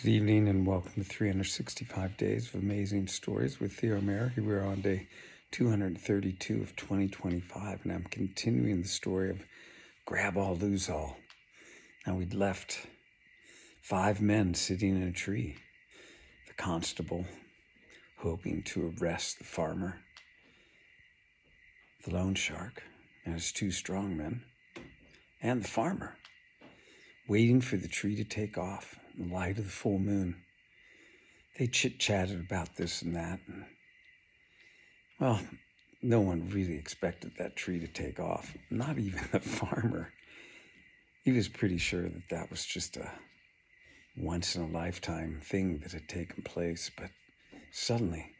Good evening and welcome to 365 Days of Amazing Stories with Theo Mayer. We're on day 232 of 2025, and I'm continuing the story of Grab All, Lose All. Now, we'd left 5 men sitting in a tree. The constable hoping to arrest the farmer, the loan shark and his 2 strong men, and the farmer waiting for the tree to take off in the light of the full moon. They chit-chatted about this and that, and, well, no one really expected that tree to take off, not even the farmer. He was pretty sure that that was just a once-in-a-lifetime thing that had taken place, but suddenly,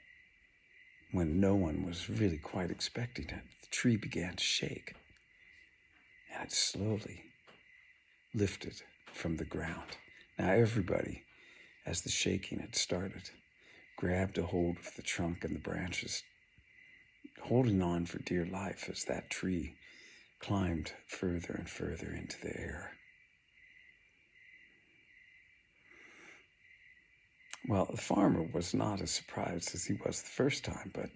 when no one was really quite expecting it, the tree began to shake, and it slowly lifted from the ground. Now everybody, as the shaking had started, grabbed a hold of the trunk and the branches, holding on for dear life as that tree climbed further and further into the air. Well, the farmer was not as surprised as he was the first time, but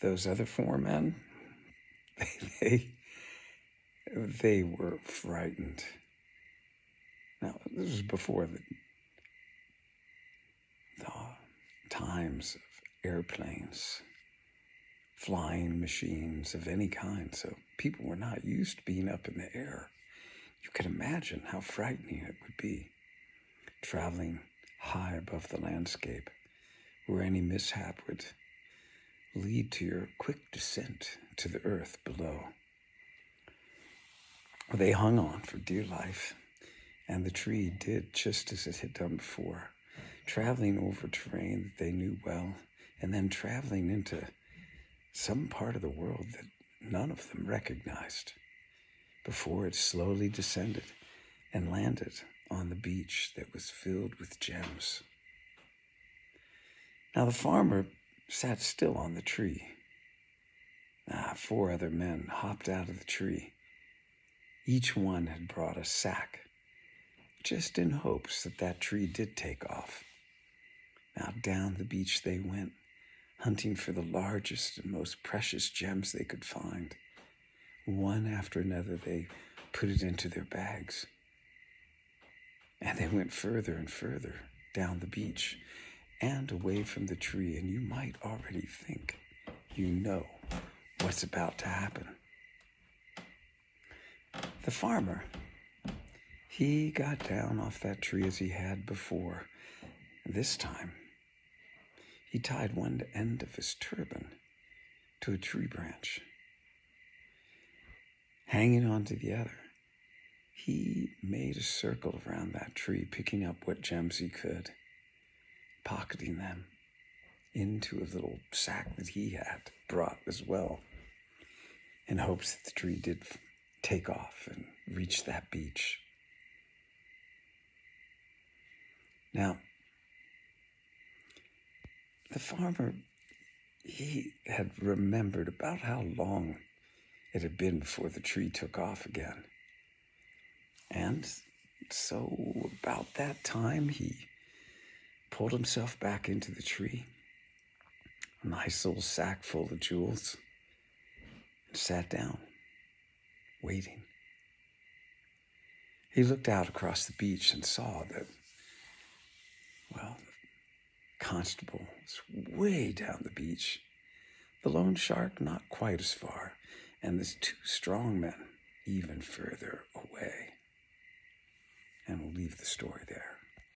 those other 4 men, they were frightened. Now, this was before the times of airplanes, flying machines of any kind, so people were not used to being up in the air. You can imagine how frightening it would be, traveling high above the landscape, where any mishap would lead to your quick descent to the earth below. They hung on for dear life, and the tree did just as it had done before, traveling over terrain that they knew well, and then traveling into some part of the world that none of them recognized, before it slowly descended and landed on the beach that was filled with gems. Now the farmer sat still on the tree. 4 other men hopped out of the tree. Each one had brought a sack, just in hopes that that tree did take off. Now down the beach they went, hunting for the largest and most precious gems they could find. One after another, they put it into their bags. And they went further and further down the beach and away from the tree, and you might already think you know what's about to happen. The farmer, he got down off that tree as he had before. This time, he tied one end of his turban to a tree branch. Hanging onto the other, he made a circle around that tree, picking up what gems he could, pocketing them into a little sack that he had brought as well, in hopes that the tree did take off and reach that beach. Now, the farmer, he had remembered about how long it had been before the tree took off again. And so about that time, he pulled himself back into the tree, a nice little sack full of jewels, and sat down, waiting. He looked out across the beach and saw that, well, the constable was way down the beach, the loan shark not quite as far, and there's 2 strong men even further away. And we'll leave the story there.